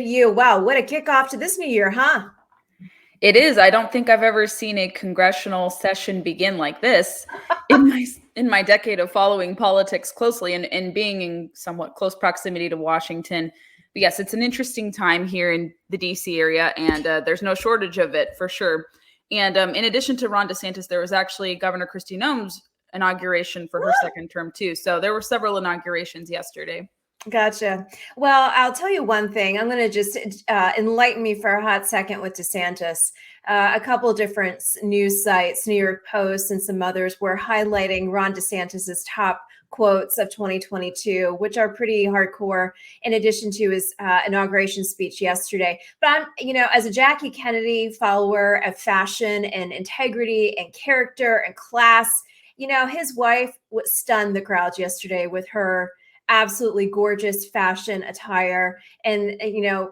You. Wow, what a kickoff to this new year, huh? It is. I don't think I've ever seen a congressional session begin like this in my decade of following politics closely and being in somewhat close proximity to Washington. But yes, it's an interesting time here in the DC area, and there's no shortage of it for sure. And in addition to Ron DeSantis, there was actually Governor Kristi Noem's inauguration for her second term too. So there were several inaugurations yesterday. Gotcha. Well, I'll tell you one thing. I'm going to just enlighten me for a hot second with DeSantis. A couple of different news sites, New York Post and some others, were highlighting Ron DeSantis's top quotes of 2022, which are pretty hardcore, in addition to his inauguration speech yesterday. But as a Jackie Kennedy follower of fashion and integrity and character and class, his wife stunned the crowds yesterday with her absolutely gorgeous fashion attire. And,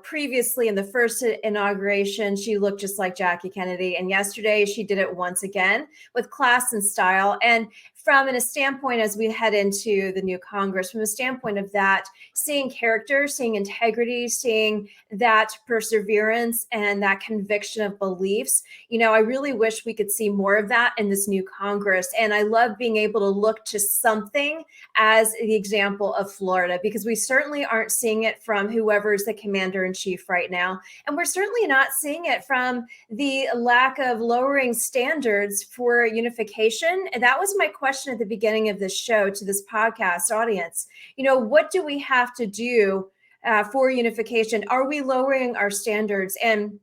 previously in the first inauguration, she looked just like Jackie Kennedy. And yesterday she did it once again with class and style. And from a standpoint, as we head into the new Congress, from a standpoint of that, seeing character, seeing integrity, seeing that perseverance and that conviction of beliefs, I really wish we could see more of that in this new Congress. And I love being able to look to something as the example of Florida, because we certainly aren't seeing it from whoever's the commander in chief right now. And we're certainly not seeing it from the lack of lowering standards for unification. And that was my question at the beginning of this show to this podcast audience. What do we have to do for unification? Are we lowering our standards? And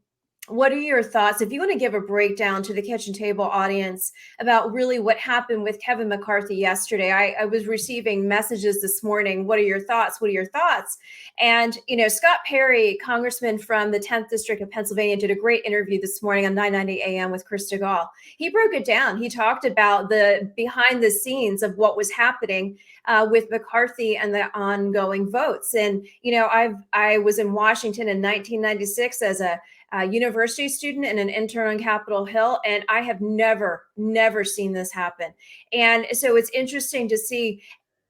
what are your thoughts? If you want to give a breakdown to the kitchen table audience about really what happened with Kevin McCarthy yesterday, I was receiving messages this morning. What are your thoughts? What are your thoughts? And, Scott Perry, congressman from the 10th District of Pennsylvania, did a great interview this morning on 990 AM with Chris DeGaulle. He broke it down. He talked about the behind the scenes of what was happening with McCarthy and the ongoing votes. And, I was in Washington in 1996 as a university student and an intern on Capitol Hill, and I have never seen this happen. And so it's interesting to see.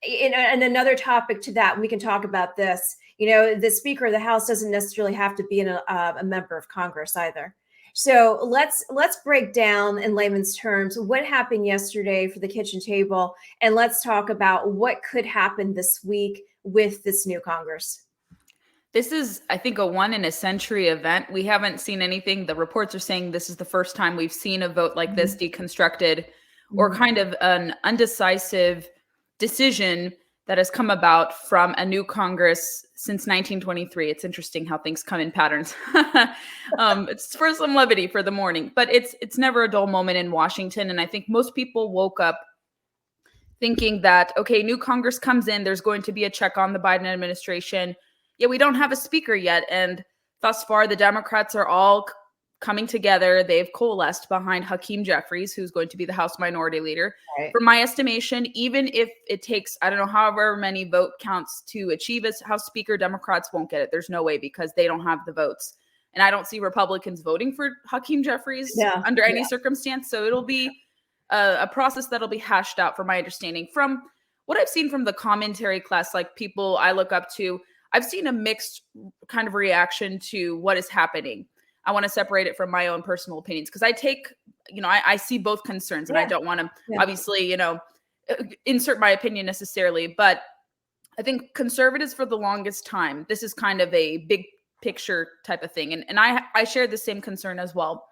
And another topic to that, we can talk about this. The Speaker of the House doesn't necessarily have to be a member of Congress either. So let's break down in layman's terms what happened yesterday for the kitchen table, and let's talk about what could happen this week with this new Congress. This is, I think, a one in a century event. We haven't seen anything. The reports are saying this is the first time we've seen a vote like this deconstructed, or kind of an undecisive decision that has come about from a new Congress since 1923. It's interesting how things come in patterns. It's for some levity for the morning, but it's never a dull moment in Washington. And I think most people woke up thinking that, okay, new Congress comes in, there's going to be a check on the Biden administration. Yeah, we don't have a speaker yet. And thus far, the Democrats are all coming together. They've coalesced behind Hakeem Jeffries, who's going to be the House Minority Leader. Right. For my estimation, even if it takes, I don't know, however many vote counts to achieve as House Speaker, Democrats won't get it. There's no way, because they don't have the votes. And I don't see Republicans voting for Hakeem Jeffries under any circumstance. So it'll be a process that'll be hashed out, from my understanding. From what I've seen from the commentary class, like people I look up to, I've seen a mixed kind of reaction to what is happening. I want to separate it from my own personal opinions, because I take, I see both concerns, and I don't want to obviously, insert my opinion necessarily, but I think conservatives for the longest time, this is kind of a big picture type of thing. And I share the same concern as well.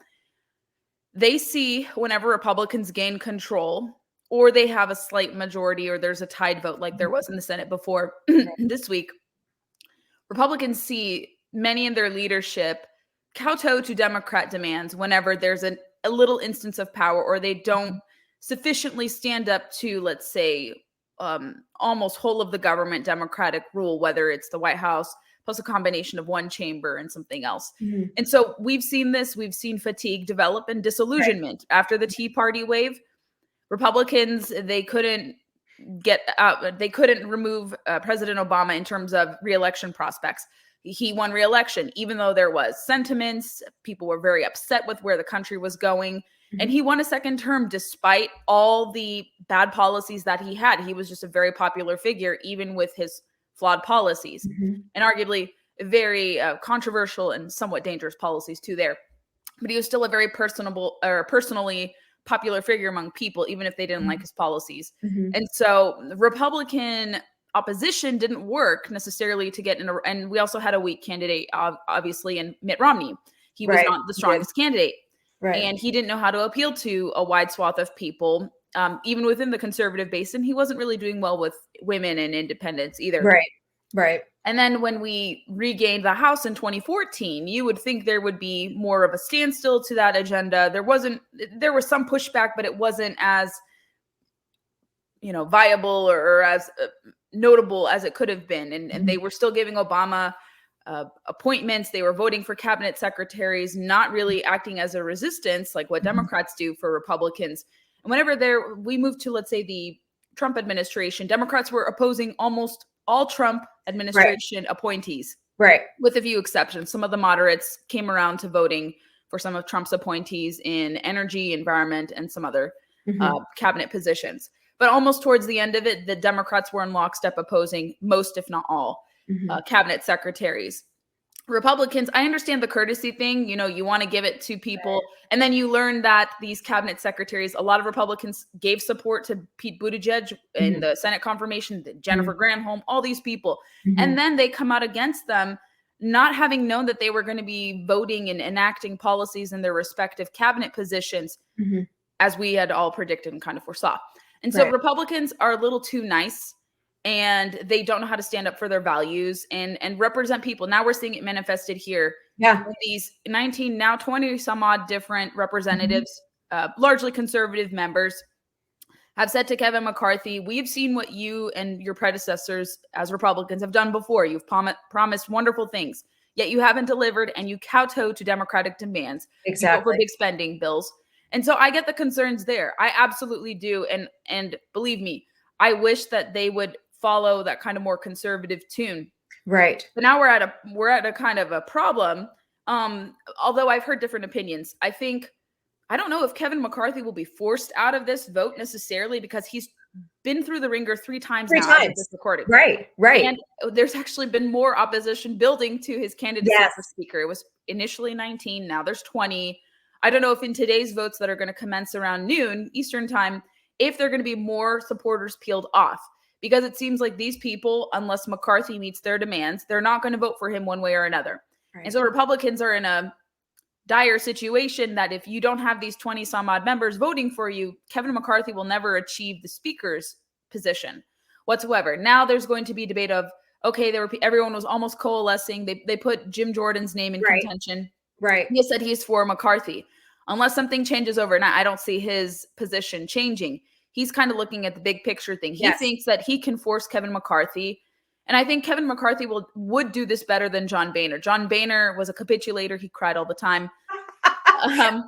They see whenever Republicans gain control, or they have a slight majority, or there's a tied vote like there was in the Senate before this week, Republicans see many in their leadership kowtow to Democrat demands whenever there's a little instance of power, or they don't sufficiently stand up to, let's say, almost whole of the government Democratic rule, whether it's the White House plus a combination of one chamber and something else. Mm-hmm. And so we've seen this. We've seen fatigue develop and disillusionment. Right. After the Tea Party wave, Republicans, they couldn't remove President Obama in terms of re-election prospects. He won re-election, even though there was sentiments. People were very upset with where the country was going. Mm-hmm. And he won a second term despite all the bad policies that he had. He was just a very popular figure, even with his flawed policies. Mm-hmm. And arguably, very controversial and somewhat dangerous policies too there. But he was still a very personally popular figure among people, even if they didn't like his policies. And so the Republican opposition didn't work necessarily to get in and we also had a weak candidate, obviously, in Mitt Romney. He was not the strongest candidate. And he didn't know how to appeal to a wide swath of people, even within the conservative base. And he wasn't really doing well with women and independents either. Right. And then when we regained the House in 2014, you would think there would be more of a standstill to that agenda. There was some pushback, but it wasn't as, viable or as notable as it could have been. And they were still giving Obama appointments. They were voting for cabinet secretaries, not really acting as a resistance like what Democrats do for Republicans. And whenever we moved to, let's say, the Trump administration, Democrats were opposing almost all Trump administration appointees, with a few exceptions. Some of the moderates came around to voting for some of Trump's appointees in energy, environment, and some other cabinet positions. But almost towards the end of it, the Democrats were in lockstep opposing most, if not all, cabinet secretaries. Republicans, I understand the courtesy thing. You want to give it to people. And then you learn that these cabinet secretaries, a lot of Republicans gave support to Pete Buttigieg in the Senate confirmation, Jennifer Granholm, all these people. And then they come out against them, not having known that they were going to be voting and enacting policies in their respective cabinet positions, as we had all predicted and kind of foresaw. And so Republicans are a little too nice, and they don't know how to stand up for their values and represent people. Now we're seeing it manifested here. These 19, now 20 some odd different representatives, largely conservative members, have said to Kevin McCarthy, we've seen what you and your predecessors as Republicans have done before. You've promised wonderful things, yet you haven't delivered, and you kowtow to Democratic demands. Exactly. You vote for big spending bills. And so I get the concerns there. I absolutely do. And believe me, I wish that they would follow that kind of more conservative tune. But now we're at a kind of a problem. Although I've heard different opinions. I don't know if Kevin McCarthy will be forced out of this vote necessarily, because he's been through the ringer three times now. This recording. And there's actually been more opposition building to his candidacy for speaker. It was initially 19. Now there's 20. I don't know if in today's votes that are going to commence around noon Eastern time, if there are going to be more supporters peeled off, because it seems like these people, unless McCarthy meets their demands, they're not going to vote for him one way or another. And so Republicans are in a dire situation that if you don't have these 20 some odd members voting for you, Kevin McCarthy will never achieve the speaker's position whatsoever. Now there's going to be debate of, okay, everyone was almost coalescing. They put Jim Jordan's name in contention. He said he's for McCarthy. Unless something changes overnight, I don't see his position changing. He's kind of looking at the big picture thing. He thinks that he can force Kevin McCarthy. And I think Kevin McCarthy would do this better than John Boehner. John Boehner was a capitulator. He cried all the time. I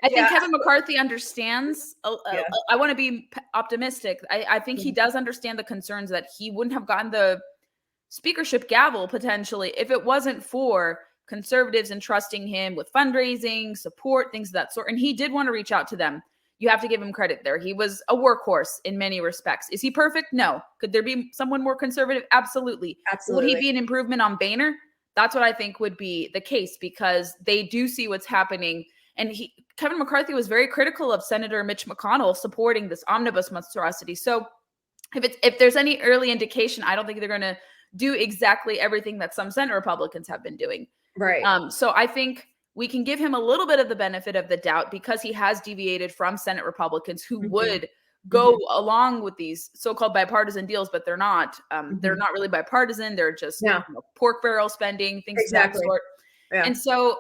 think Kevin McCarthy understands. I want to be optimistic. I think he does understand the concerns that he wouldn't have gotten the speakership gavel potentially if it wasn't for conservatives entrusting him with fundraising, support, things of that sort. And he did want to reach out to them. You have to give him credit there. He was a workhorse in many respects. Is he perfect? No. Could there be someone more conservative? Absolutely. Would he be an improvement on Boehner? That's what I think would be the case, because they do see what's happening. And Kevin McCarthy was very critical of Senator Mitch McConnell supporting this omnibus monstrosity. So if there's any early indication, I don't think they're going to do exactly everything that some Senate Republicans have been doing. So I think we can give him a little bit of the benefit of the doubt, because he has deviated from Senate Republicans who would go along with these so-called bipartisan deals, but they're not. They're not really bipartisan. They're just pork barrel spending, things of that sort. And so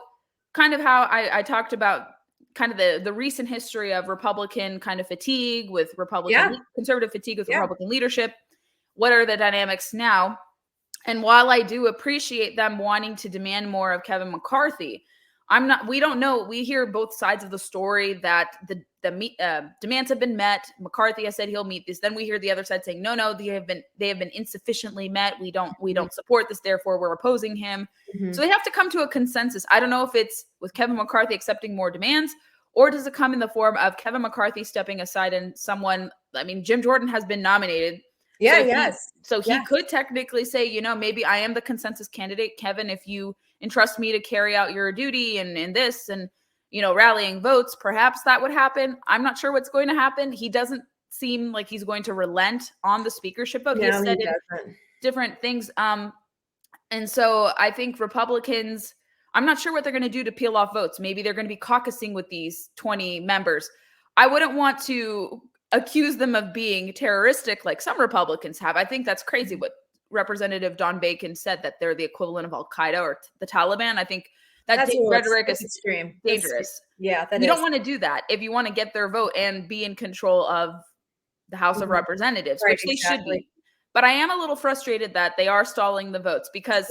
kind of how I talked about kind of the recent history of Republican kind of fatigue with conservative fatigue with Republican leadership. What are the dynamics now? And while I do appreciate them wanting to demand more of Kevin McCarthy, we don't know. We hear both sides of the story that the demands have been met. McCarthy has said he'll meet this. Then we hear the other side saying, no, they have been insufficiently met. We don't support this. Therefore, we're opposing him. So they have to come to a consensus. I don't know if it's with Kevin McCarthy accepting more demands, or does it come in the form of Kevin McCarthy stepping aside and Jim Jordan has been nominated Yeah. Yes. He could technically say, maybe I am the consensus candidate, Kevin, if you entrust me to carry out your duty and this and, rallying votes, perhaps that would happen. I'm not sure what's going to happen. He doesn't seem like he's going to relent on the speakership vote. No, he has said he doesn't. different things. And so I think Republicans, I'm not sure what they're going to do to peel off votes. Maybe they're going to be caucusing with these 20 members. I wouldn't want to accuse them of being terroristic like some Republicans have. I think that's crazy what Representative Don Bacon said, that they're the equivalent of Al-Qaeda or the Taliban. I think that rhetoric is extreme. Dangerous. You don't want to do that if you want to get their vote and be in control of the House of Representatives, which they should be. But I am a little frustrated that they are stalling the votes because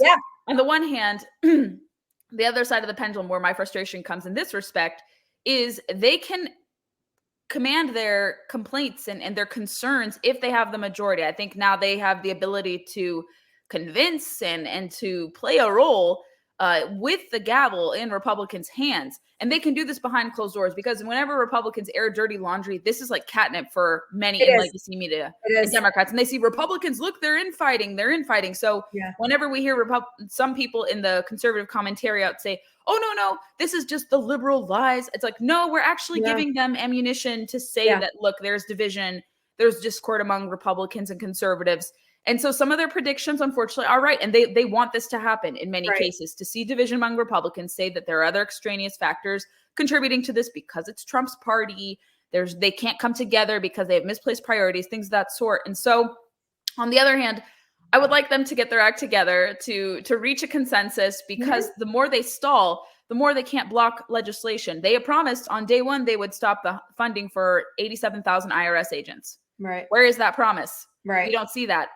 on the one hand, the other side of the pendulum where my frustration comes in this respect is they can command their complaints and their concerns if they have the majority. I think now they have the ability to convince and to play a role with the gavel in Republicans' hands. And they can do this behind closed doors because whenever Republicans air dirty laundry, this is like catnip for many in legacy media and Democrats. And they see Republicans, look, they're infighting. So whenever we hear some people in the conservative commentariat say, oh, no, this is just the liberal lies. It's like, no, we're actually giving them ammunition to say that, look, there's division, there's discord among Republicans and conservatives. And so some of their predictions, unfortunately, are right. And they want this to happen in many cases, to see division among Republicans, say that there are other extraneous factors contributing to this because it's Trump's party. They can't come together because they have misplaced priorities, things of that sort. And so on the other hand, I would like them to get their act together to reach a consensus because the more they stall, the more they can't block legislation. They had promised on day one they would stop the funding for 87,000 IRS agents. Right. Where is that promise? Right. We don't see that.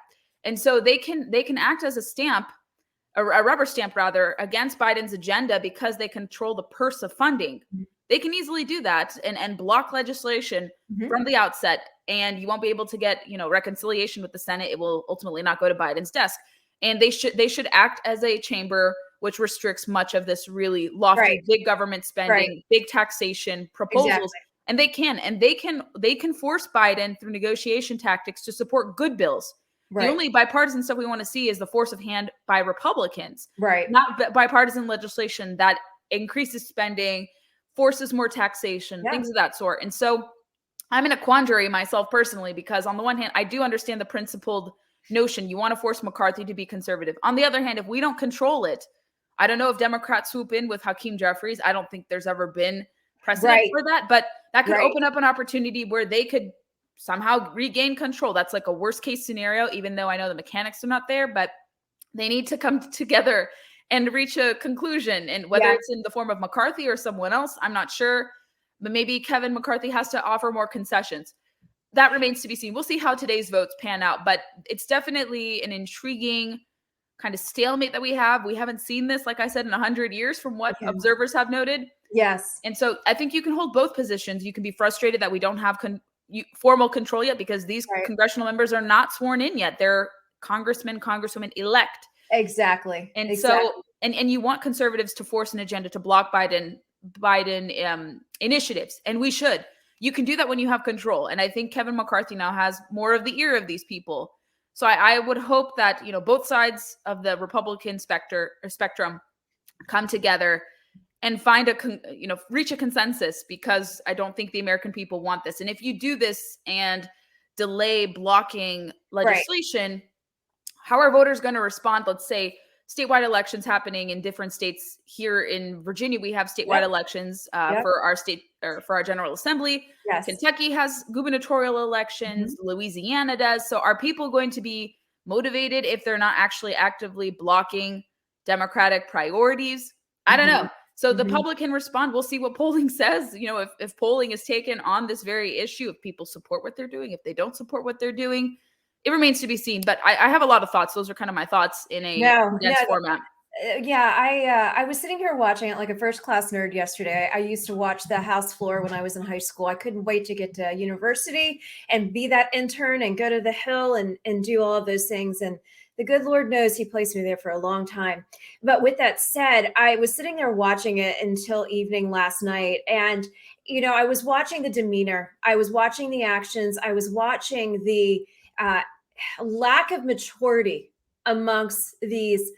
And so they can act as a rubber stamp rather, against Biden's agenda because they control the purse of funding. They can easily do that and block legislation from the outset. And you won't be able to get, reconciliation with the Senate. It will ultimately not go to Biden's desk. And they should act as a chamber which restricts much of this really lofty, big government spending, big taxation proposals. And they can force Biden through negotiation tactics to support good bills. The only bipartisan stuff we want to see is the force of hand by Republicans, not bipartisan legislation that increases spending, forces more taxation, things of that sort. And so I'm in a quandary myself personally, because on the one hand, I do understand the principled notion. You want to force McCarthy to be conservative. On the other hand, if we don't control it, I don't know if Democrats swoop in with Hakeem Jeffries. I don't think there's ever been precedent for that, but that could open up an opportunity where they could somehow regain control. That's like a worst case scenario, even though I know the mechanics are not there, but they need to come together and reach a conclusion. And whether it's in the form of McCarthy or someone else, I'm not sure, but maybe Kevin McCarthy has to offer more concessions. That remains to be seen. We'll see how today's votes pan out, but it's definitely an intriguing kind of stalemate that we have. We haven't seen this, like I said, in 100 years from what observers have noted. Yes. And so I think you can hold both positions. You can be frustrated that we don't have formal control yet because these congressional members are not sworn in yet. They're congressmen, congresswomen elect. Exactly. And so, and you want conservatives to force an agenda to block Biden initiatives. And we should. You can do that when you have control. And I think Kevin McCarthy now has more of the ear of these people. So I would hope that, both sides of the Republican spectrum come together and find reach a consensus, because I don't think the American people want this. And if you do this and delay blocking legislation, how are voters going to respond? Let's say statewide elections happening in different states. Here in Virginia, we have statewide elections for our state, or for our General Assembly. Yes. Kentucky has gubernatorial elections. Louisiana does. So are people going to be motivated if they're not actually actively blocking Democratic priorities? I don't know. So the public can respond. We'll see what polling says. If polling is taken on this very issue, if people support what they're doing, if they don't support what they're doing, it remains to be seen. But I have a lot of thoughts. Those are kind of my thoughts in a condensed format. I was sitting here watching it like a first class nerd yesterday. I used to watch the House floor when I was in high school. I couldn't wait to get to university and be that intern and go to the Hill and do all of those things. And the good Lord knows he placed me there for a long time. But with that said, I was sitting there watching it until evening last night. And, I was watching the demeanor. I was watching the actions. I was watching the lack of maturity amongst these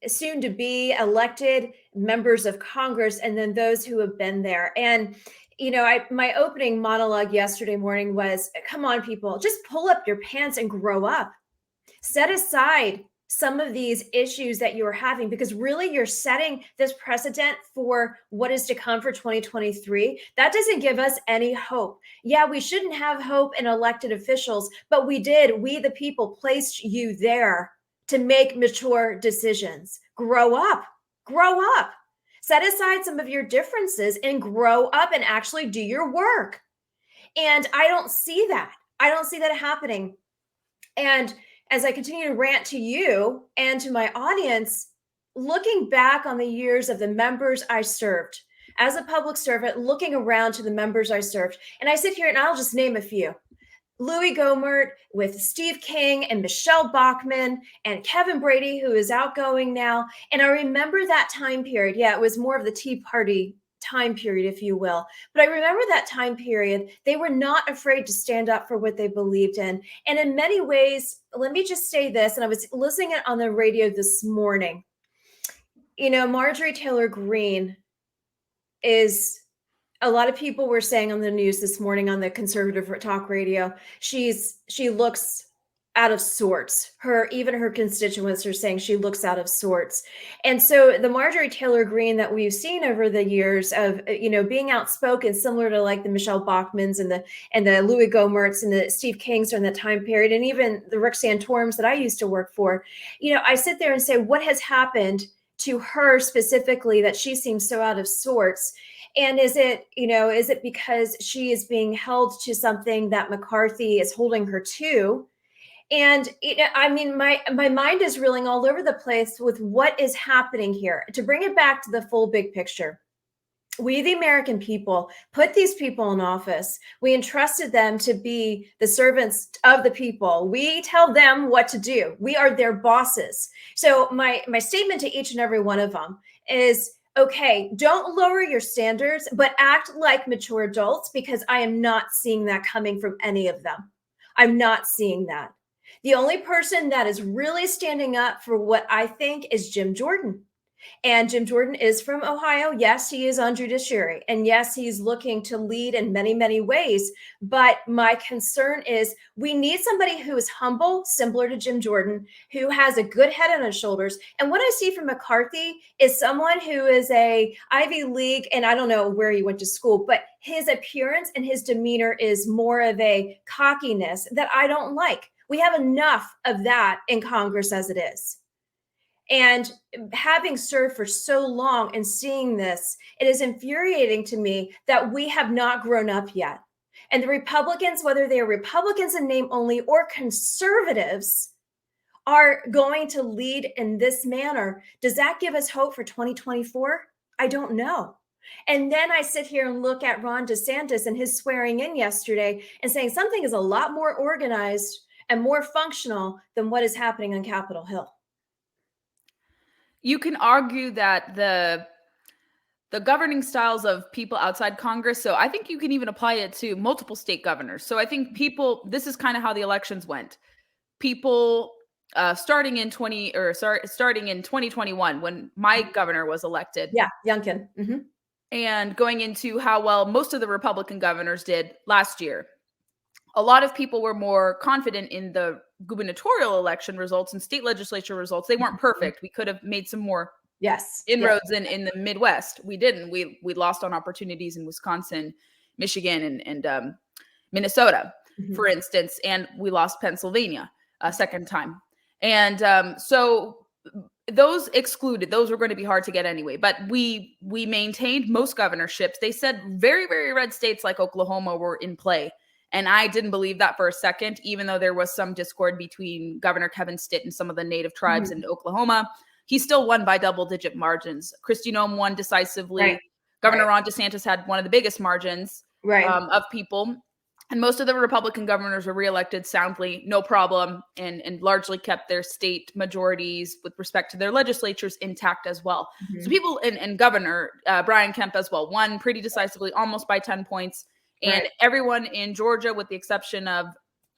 soon to be elected members of Congress and then those who have been there. And my opening monologue yesterday morning was, come on, people, just pull up your pants and grow up. Set aside some of these issues that you're having, because really you're setting this precedent for what is to come for 2023. That doesn't give us any hope. Yeah, we shouldn't have hope in elected officials, but we the people placed you there to make mature decisions. Grow up. Set aside some of your differences and grow up and actually do your work. And I don't see that. Happening. And as I continue to rant to you and to my audience, looking back on the years of the members I served as a public servant, looking around to the members I served, and I sit here and I'll just name a few. Louis Gohmert with Steve King and Michelle Bachmann and Kevin Brady, who is outgoing now. And I remember that time period. Yeah, it was more of the Tea Party time period, if you will. But I remember that time period. They were not afraid to stand up for what they believed in. And in many ways, let me just say this, and I was listening on the radio this morning. Marjorie Taylor Greene is, a lot of people were saying on the news this morning on the conservative talk radio, she looks out of sorts. Even her constituents are saying she looks out of sorts. And so the Marjorie Taylor Greene that we've seen over the years of, being outspoken, similar to like the Michelle Bachmanns and the Louis Gohmerts and the Steve Kings during that time period, and even the Rick Santorums that I used to work for, I sit there and say, what has happened to her specifically that she seems so out of sorts? And is it because she is being held to something that McCarthy is holding her to? And my mind is reeling all over the place with what is happening here. To bring it back to the full big picture, we, the American people, put these people in office. We entrusted them to be the servants of the people. We tell them what to do. We are their bosses. So my statement to each and every one of them is, okay, don't lower your standards, but act like mature adults, because I am not seeing that coming from any of them. I'm not seeing that. The only person that is really standing up for what I think is Jim Jordan. And Jim Jordan is from Ohio. Yes, he is on judiciary. And yes, he's looking to lead in many, many ways. But my concern is we need somebody who is humble, similar to Jim Jordan, who has a good head on his shoulders. And what I see from McCarthy is someone who is a Ivy League, and I don't know where he went to school, but his appearance and his demeanor is more of a cockiness that I don't like. We have enough of that in Congress as it is. And having served for so long and seeing this, it is infuriating to me that we have not grown up yet. And the Republicans, whether they are Republicans in name only or conservatives, are going to lead in this manner. Does that give us hope for 2024? I don't know. And then I sit here and look at Ron DeSantis and his swearing in yesterday and saying something is a lot more organized and more functional than what is happening on Capitol Hill. You can argue that the governing styles of people outside Congress, so I think you can even apply it to multiple state governors. So I think this is kind of how the elections went. People starting in 2021 when my governor was elected. Yeah, Youngkin. Mm-hmm. And going into how well most of the Republican governors did last year. A lot of people were more confident in the gubernatorial election results and state legislature results. They weren't perfect. We could have made some more inroads in the Midwest. We didn't. We lost on opportunities in Wisconsin, Michigan, and Minnesota, for instance, and we lost Pennsylvania a second time. And so those excluded, those were going to be hard to get anyway. But we maintained most governorships. They said very, very red states like Oklahoma were in play. And I didn't believe that for a second, even though there was some discord between Governor Kevin Stitt and some of the native tribes in Oklahoma. He still won by double-digit margins. Kristi Noem won decisively. Right. Governor Ron DeSantis had one of the biggest margins of people. And most of the Republican governors were reelected soundly, no problem, and largely kept their state majorities with respect to their legislatures intact as well. So people, and Governor Brian Kemp as well, won pretty decisively, almost by 10 points. And everyone in Georgia, with the exception of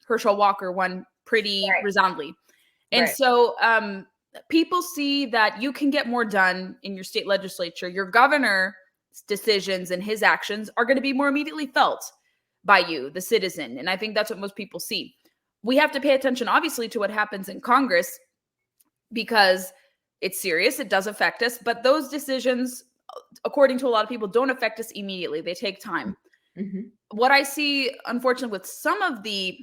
Herschel Walker, won pretty Right. resoundly. And Right. so people see that you can get more done in your state legislature. Your governor's decisions and his actions are going to be more immediately felt by you, the citizen. And I think that's what most people see. We have to pay attention, obviously, to what happens in Congress because it's serious. It does affect us. But those decisions, according to a lot of people, don't affect us immediately. They take time. Mm-hmm. What I see, unfortunately, with some of the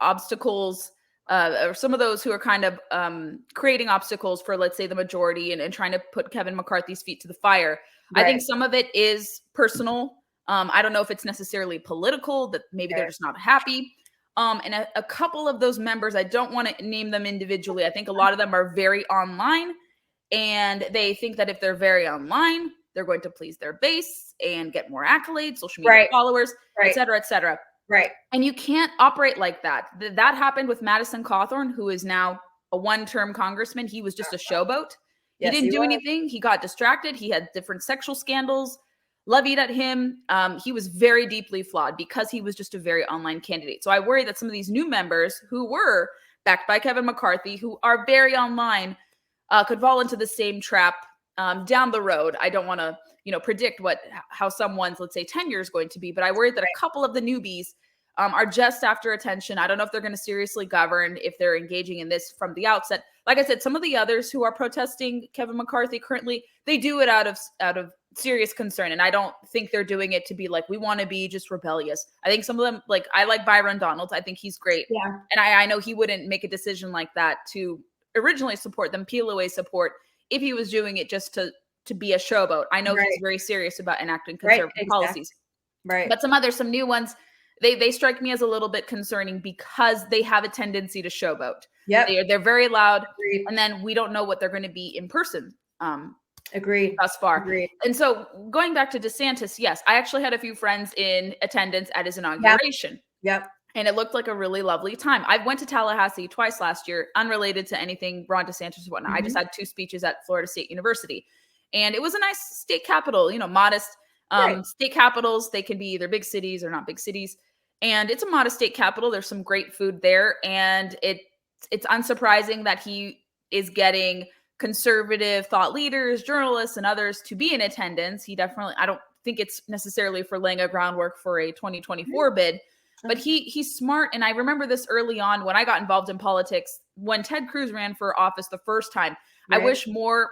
obstacles or some of those who are kind of creating obstacles for, let's say, the majority and trying to put Kevin McCarthy's feet to the fire. Right. I think some of it is personal. I don't know if it's necessarily political, that maybe they're just not happy. And a couple of those members, I don't want to name them individually. I think a lot of them are very online, and they think that if they're very online, they're going to please their base and get more accolades, social media followers, et cetera, et cetera. Right. And you can't operate like that. That happened with Madison Cawthorn, who is now a one-term congressman. He was just a showboat. He didn't do anything. He got distracted. He had different sexual scandals levied at him. He was very deeply flawed because he was just a very online candidate. So I worry that some of these new members who were backed by Kevin McCarthy, who are very online, could fall into the same trap down the road. I don't want to, predict how someone's, let's say, tenure is going to be, but I worry that a couple of the newbies are just after attention. I don't know if they're going to seriously govern, if they're engaging in this from the outset. Like I said, some of the others who are protesting Kevin McCarthy currently, they do it out of serious concern. And I don't think they're doing it to be like, we want to be just rebellious. I think some of them, like, I like Byron Donalds. I think he's great. Yeah. And I know he wouldn't make a decision like that to originally support them, peel away support, if he was doing it just to be a showboat. I know he's very serious about enacting conservative policies. Right. But some new ones, they strike me as a little bit concerning because they have a tendency to showboat. Yep. They're very loud. Agreed. And then we don't know what they're going to be in person. Agreed. Thus far. Agreed. And so going back to DeSantis, yes, I actually had a few friends in attendance at his inauguration. Yep. And it looked like a really lovely time. I went to Tallahassee twice last year, unrelated to anything Ron DeSantis or whatnot. I just had 2 speeches at Florida State University. And it was a nice state capital, modest state capitals. They can be either big cities or not big cities. And it's a modest state capital. There's some great food there. And it's unsurprising that he is getting conservative thought leaders, journalists, and others to be in attendance. He definitely, I don't think it's necessarily for laying a groundwork for a 2024 bid, but he's smart. And I remember this early on when I got involved in politics, when Ted Cruz ran for office the first time. I wish more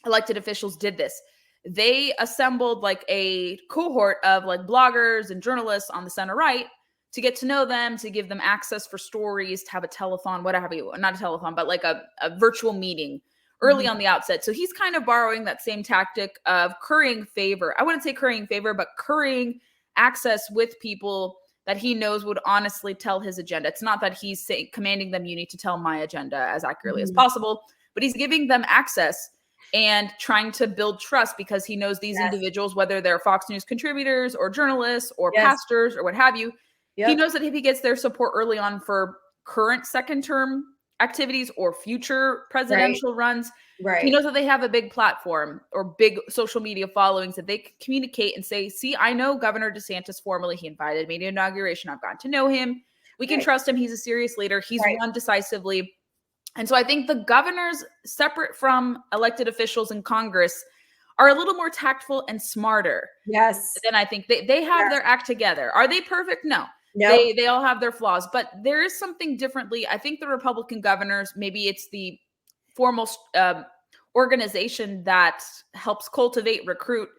elected officials did this. They assembled like a cohort of like bloggers and journalists on the center right to get to know them, to give them access for stories, to have a telethon, whatever you, not a telethon, but like a virtual meeting early on the outset. So he's kind of borrowing that same tactic of currying favor. I wouldn't say currying favor, but currying access with people that he knows would honestly tell his agenda. It's not that he's commanding them, you need to tell my agenda as accurately as possible, but he's giving them access and trying to build trust because he knows these individuals, whether they're Fox News contributors or journalists or pastors or what have you, he knows that if he gets their support early on for current second term activities or future presidential runs, he knows that they have a big platform or big social media followings that they can communicate and say, see, I know Governor DeSantis formally, he invited me to inauguration. I've gotten to know him. We can trust him. He's a serious leader. He's won decisively. And so I think the governors, separate from elected officials in Congress, are a little more tactful and smarter. Yes. Than I think they have their act together. Are they perfect? No. They all have their flaws, but there is something differently. I think the Republican governors, maybe it's the formal organization that helps cultivate, recruit,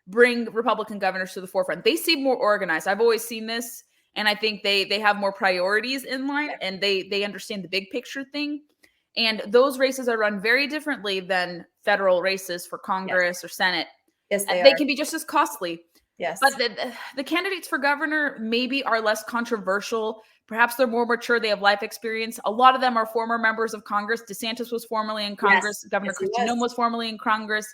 bring Republican governors to the forefront. They seem more organized. I've always seen this, and I think they have more priorities in line, and they understand the big picture thing. And those races are run very differently than federal races for Congress or Senate. Yes, they can be just as costly. Yes. But the candidates for governor maybe are less controversial. Perhaps they're more mature. They have life experience. A lot of them are former members of Congress. DeSantis was formerly in Congress. Governor Kristi Noem was formerly in Congress.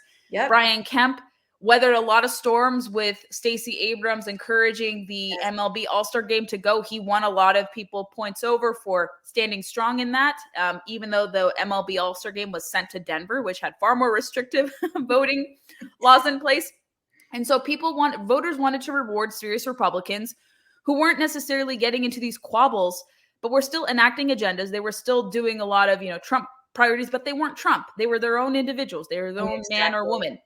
Brian Kemp weathered a lot of storms with Stacey Abrams encouraging the MLB All-Star Game to go. He won a lot of people points over for standing strong in that, even though the MLB All-Star Game was sent to Denver, which had far more restrictive voting laws in place. And so voters wanted to reward serious Republicans who weren't necessarily getting into these squabbles but were still enacting agendas. They were still doing a lot of, Trump priorities, but they weren't Trump. They were their own individuals. They were their own man or woman.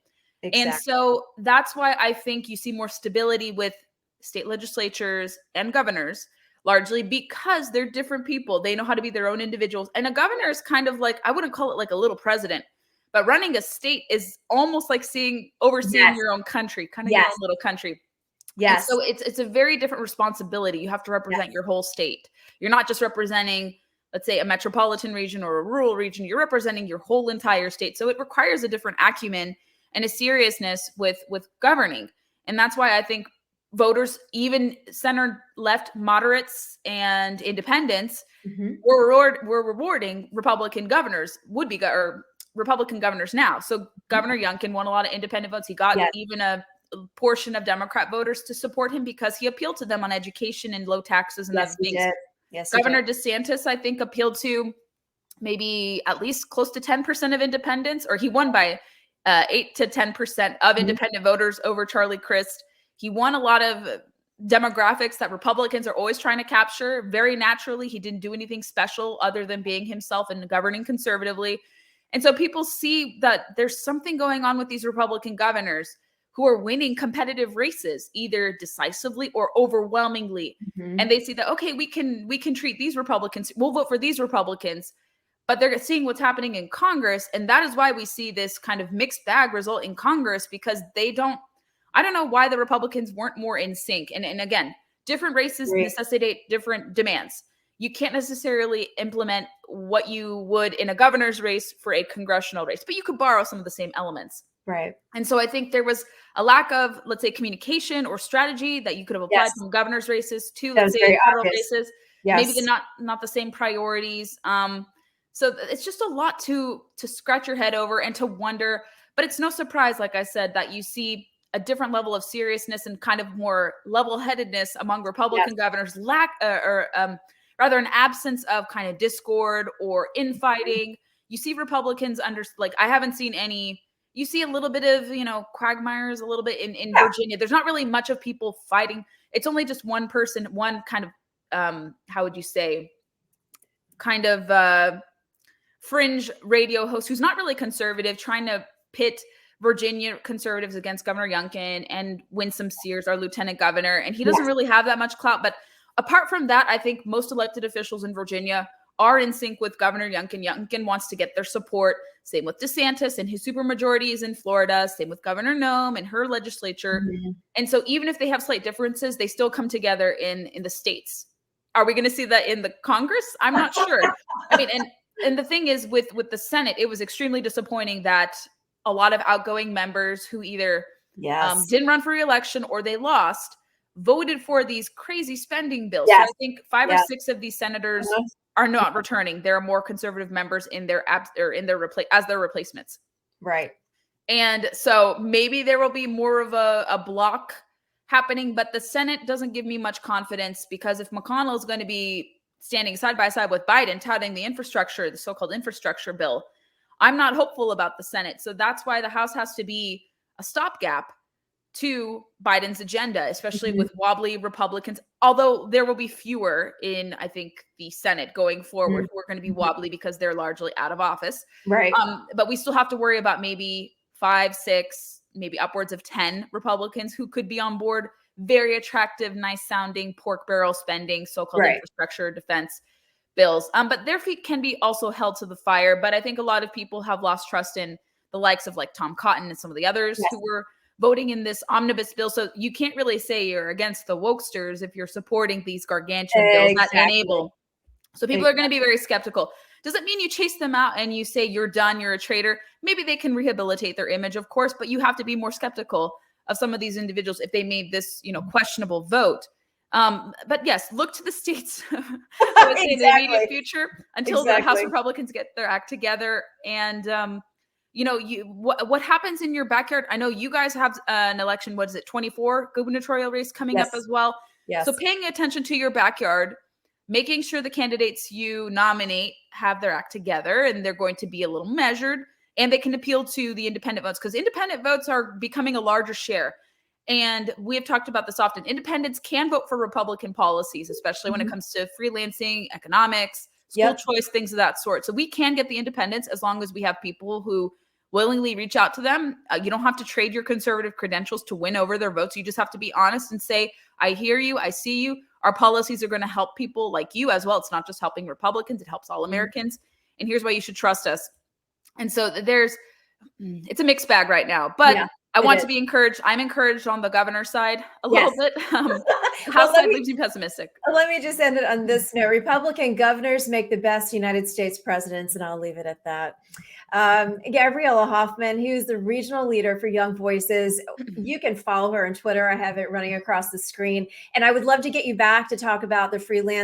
And so that's why I think you see more stability with state legislatures and governors, largely because they're different people. They know how to be their own individuals. And a governor is kind of like, I wouldn't call it like a little president, but running a state is almost like overseeing your own country, kind of your own little country. Yes. And so it's a very different responsibility. You have to represent your whole state. You're not just representing, let's say, a metropolitan region or a rural region. You're representing your whole entire state. So it requires a different acumen and a seriousness with governing. And that's why I think voters, even center left moderates and independents, were rewarding Republican governors, Republican governors now. So Governor Youngkin won a lot of independent votes. He got even a portion of Democrat voters to support him because he appealed to them on education and low taxes and other things. Governor DeSantis, I think, appealed to maybe at least close to 10% of independents, or he won by 8 to 10% of independent voters over Charlie Crist. He won a lot of demographics that Republicans are always trying to capture very naturally. He didn't do anything special other than being himself and governing conservatively. And so people see that there's something going on with these Republican governors who are winning competitive races, either decisively or overwhelmingly. And they see that, okay, we can treat these Republicans, we'll vote for these Republicans, but they're seeing what's happening in Congress. And that is why we see this kind of mixed bag result in Congress, because I don't know why the Republicans weren't more in sync. And again, different races necessitate different demands. You can't necessarily implement what you would in a governor's race for a congressional race, but you could borrow some of the same elements. Right. And so I think there was a lack of, let's say, communication or strategy that you could have applied from governor's races to, let's say, federal races. Maybe they're not the same priorities. So it's just a lot to scratch your head over and to wonder. But it's no surprise, like I said, that you see a different level of seriousness and kind of more level-headedness among Republican governors, rather an absence of kind of discord or infighting. You see Republicans I haven't seen any. You see a little bit of, quagmires a little bit in Virginia. There's not really much of people fighting. It's only just one person, one kind of, how would you say, kind of fringe radio host who's not really conservative, trying to pit Virginia conservatives against Governor Youngkin and Winsome Sears, our lieutenant governor. And he doesn't really have that much clout. But apart from that, I think most elected officials in Virginia are in sync with Governor Youngkin. Youngkin wants to get their support. Same with DeSantis and his supermajorities in Florida. Same with Governor Noem and her legislature. And so even if they have slight differences, they still come together in the states. Are we going to see that in the Congress? I'm not sure. I mean, and the thing is with the Senate, it was extremely disappointing that a lot of outgoing members who either didn't run for re-election or they lost voted for these crazy spending bills. So I think 5 or 6 of these senators are not returning. There are more conservative members in their as their replacements. Right. And so maybe there will be more of a block happening, but the Senate doesn't give me much confidence, because if McConnell is going to be standing side by side with Biden touting the so-called infrastructure bill, I'm not hopeful about the Senate. So that's why the House has to be a stopgap to Biden's agenda, especially with wobbly Republicans, although there will be fewer in, I think, the Senate going forward who are going to be wobbly because they're largely out of office. Right. But we still have to worry about maybe 5, 6, maybe upwards of 10 Republicans who could be on board. Very attractive, nice sounding pork barrel spending, so-called infrastructure defense bills. But their feet can be also held to the fire. But I think a lot of people have lost trust in the likes of like Tom Cotton and some of the others who were voting in this omnibus bill. So you can't really say you're against the wokesters if you're supporting these gargantuan bills that enable. So people are going to be very skeptical. Does it mean you chase them out and you say you're done, you're a traitor? Maybe they can rehabilitate their image, of course, but you have to be more skeptical of some of these individuals if they made this, questionable vote. But yes, look to the states in the immediate future until the House Republicans get their act together. And what happens in your backyard? I know you guys have an election. What is it? 24 gubernatorial race coming up as well. Yes. So paying attention to your backyard, making sure the candidates you nominate have their act together, and they're going to be a little measured, and they can appeal to the independent votes, because independent votes are becoming a larger share. And we have talked about this often. Independents can vote for Republican policies, especially when it comes to freelancing, economics, school choice, things of that sort. So we can get the independents as long as we have people who willingly reach out to them. You don't have to trade your conservative credentials to win over their votes. You just have to be honest and say, I hear you, I see you. Our policies are going to help people like you as well. It's not just helping Republicans, it helps all Americans. And here's why you should trust us. And so it's a mixed bag right now, but I want to be encouraged. I'm encouraged on the governor's side a little bit. The House side leaves me pessimistic. Let me just end it on this note. Republican governors make the best United States presidents, and I'll leave it at that. Gabriella Hoffman, who's the regional leader for Young Voices. You can follow her on Twitter. I have it running across the screen. And I would love to get you back to talk about the freelance